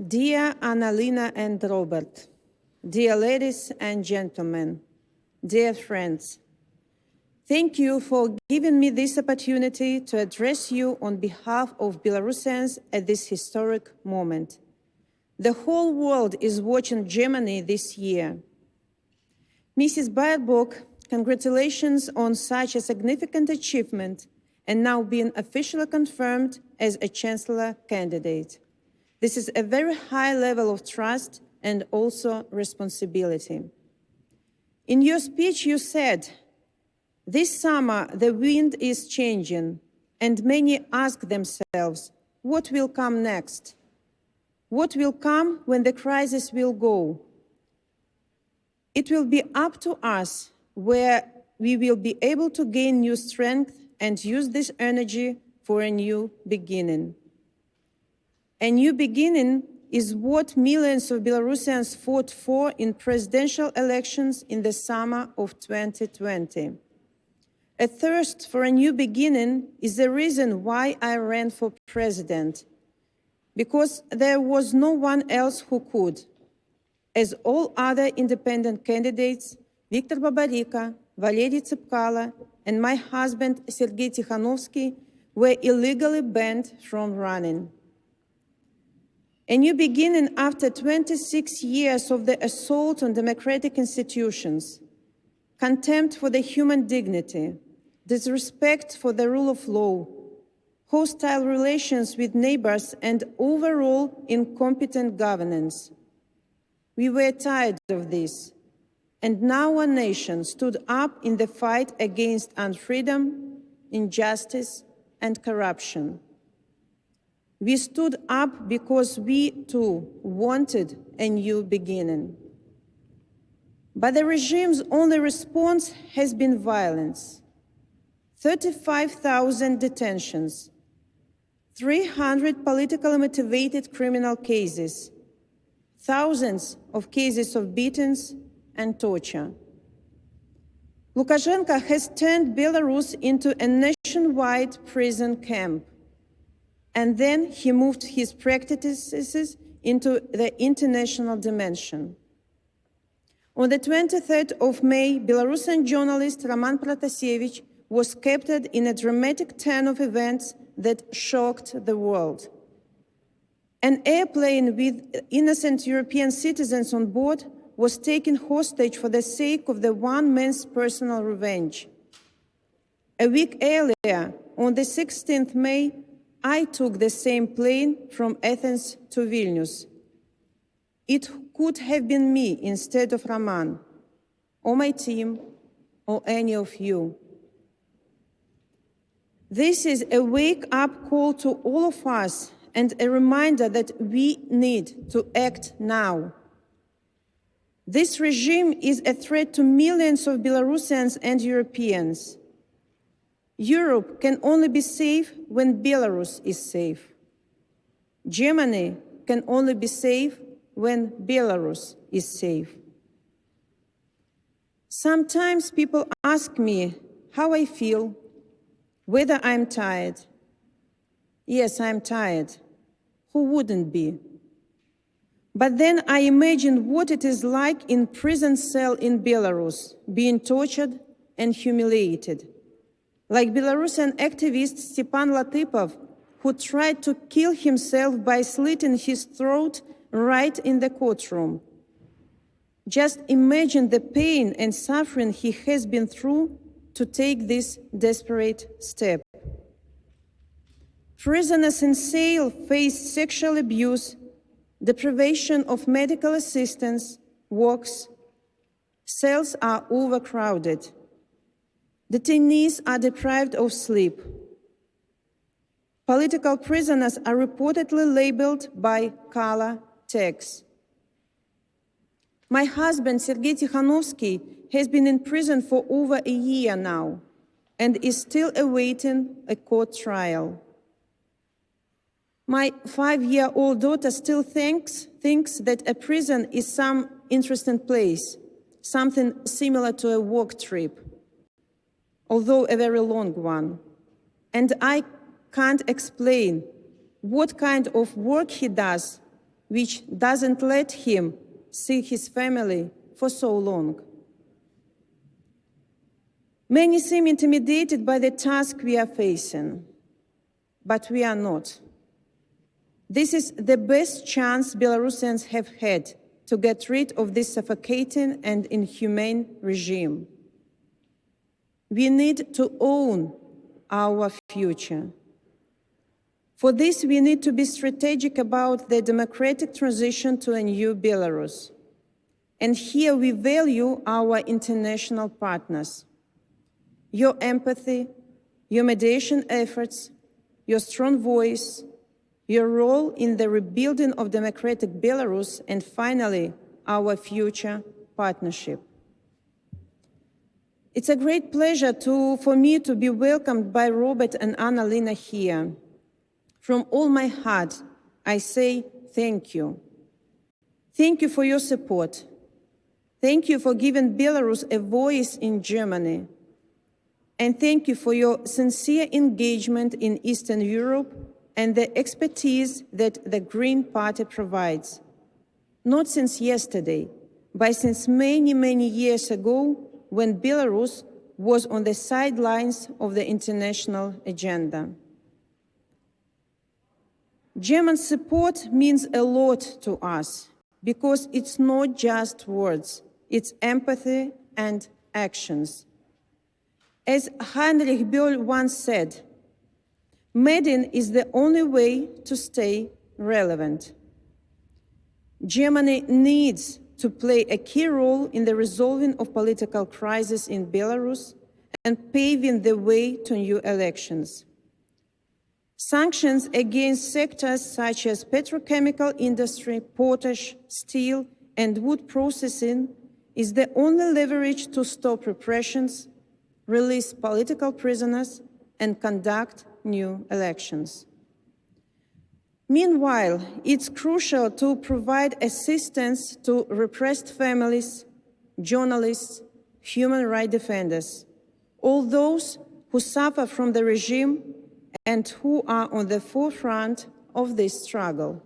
Dear Annalena and Robert, dear ladies and gentlemen, dear friends, thank you for giving me this opportunity to address you on behalf of Belarusians at this historic moment. The whole world is watching Germany this year. Mrs. Baerbock, congratulations on such a significant achievement and now being officially confirmed as a Chancellor candidate. This is a very high level of trust and also responsibility. In your speech, you said, "This summer, the wind is changing, and many ask themselves, what will come next? What will come when the crisis will go? It will be up to us where we will be able to gain new strength and use this energy for a new beginning." A new beginning is what millions of Belarusians fought for in presidential elections in the summer of 2020. A thirst for a new beginning is the reason why I ran for president, because there was no one else who could, as all other independent candidates, Viktor Babarika, Valery Tsepkalo, and my husband Sergei Tikhanovsky, were illegally banned from running. A new beginning after 26 years of the assault on democratic institutions, contempt for the human dignity, disrespect for the rule of law, hostile relations with neighbors, and overall incompetent governance. We were tired of this, and now our nation stood up in the fight against unfreedom, injustice, and corruption. We stood up because we, too, wanted a new beginning. But the regime's only response has been violence. 35,000 detentions, 300 politically motivated criminal cases, thousands of cases of beatings and torture. Lukashenko has turned Belarus into a nationwide prison camp. And then he moved his practices into the international dimension. On the 23rd of May, Belarusian journalist Roman Protasevich was captured in a dramatic turn of events that shocked the world. An airplane with innocent European citizens on board was taken hostage for the sake of the one man's personal revenge. A week earlier, on the 16th May, I took the same plane from Athens to Vilnius. It could have been me instead of Roman, or my team, or any of you. This is a wake-up call to all of us and a reminder that we need to act now. This regime is a threat to millions of Belarusians and Europeans. Europe can only be safe when Belarus is safe. Germany can only be safe when Belarus is safe. Sometimes people ask me how I feel, whether I'm tired. Yes, I'm tired. Who wouldn't be? But then I imagine what it is like in prison cell in Belarus, being tortured and humiliated. Like Belarusian activist Stepan Latypov, who tried to kill himself by slitting his throat right in the courtroom. Just imagine the pain and suffering he has been through to take this desperate step. Prisoners in jail face sexual abuse, deprivation of medical assistance, works. Cells are overcrowded. Detainees are deprived of sleep. Political prisoners are reportedly labeled by color tags. My husband, Sergei Tikhanovsky, has been in prison for over a year now and is still awaiting a court trial. My 5-year-old daughter still thinks that a prison is some interesting place, something similar to a work trip, although a very long one. And I can't explain what kind of work he does which doesn't let him see his family for so long. Many seem intimidated by the task we are facing, but we are not. This is the best chance Belarusians have had to get rid of this suffocating and inhumane regime. We need to own our future. For this, we need to be strategic about the democratic transition to a new Belarus. And here we value our international partners. Your empathy, your mediation efforts, your strong voice, your role in the rebuilding of democratic Belarus, and finally, our future partnership. It's a great pleasure for me to be welcomed by Robert and Anna-Lena here. From all my heart, I say thank you. Thank you for your support. Thank you for giving Belarus a voice in Germany. And thank you for your sincere engagement in Eastern Europe and the expertise that the Green Party provides. Not since yesterday, but since many, many years ago, when Belarus was on the sidelines of the international agenda. German support means a lot to us because it's not just words, it's empathy and actions. As Heinrich Böll once said, "Medicine is the only way to stay relevant." Germany needs to play a key role in the resolving of political crisis in Belarus and paving the way to new elections. Sanctions against sectors such as petrochemical industry, potash, steel, and wood processing is the only leverage to stop repressions, release political prisoners, and conduct new elections. Meanwhile, it's crucial to provide assistance to repressed families, journalists, human rights defenders, all those who suffer from the regime and who are on the forefront of this struggle.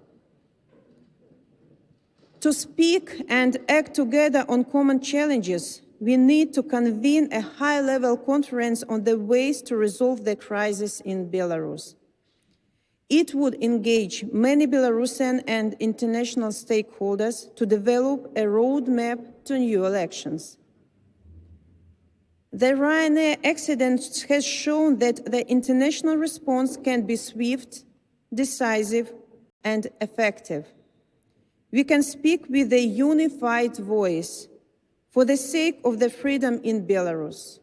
To speak and act together on common challenges, we need to convene a high-level conference on the ways to resolve the crisis in Belarus. It would engage many Belarusian and international stakeholders to develop a roadmap to new elections. The Ryanair accident has shown that the international response can be swift, decisive, and effective. We can speak with a unified voice for the sake of the freedom in Belarus,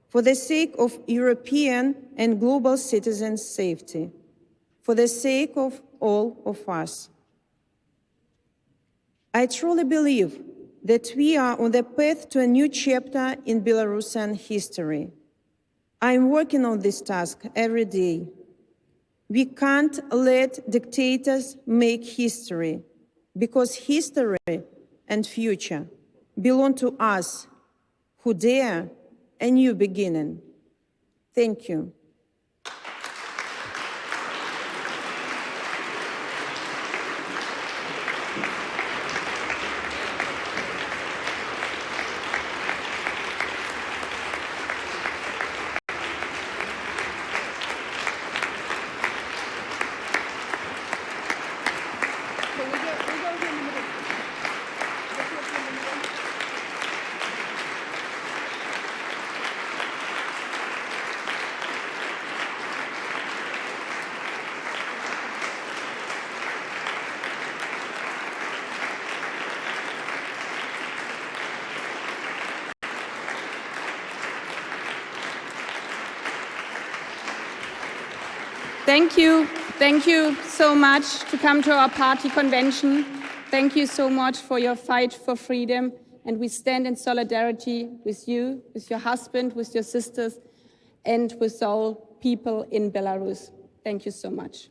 for the sake of European and global citizens' safety, for the sake of all of us. I truly believe that we are on the path to a new chapter in Belarusian history. I'm working on this task every day. We can't let dictators make history, because history and future belong to us who dare a new beginning. Thank you. Thank you so much to come to our party convention. Thank you so much for your fight for freedom. And we stand in solidarity with you, with your husband, with your sisters, and with all people in Belarus. Thank you so much.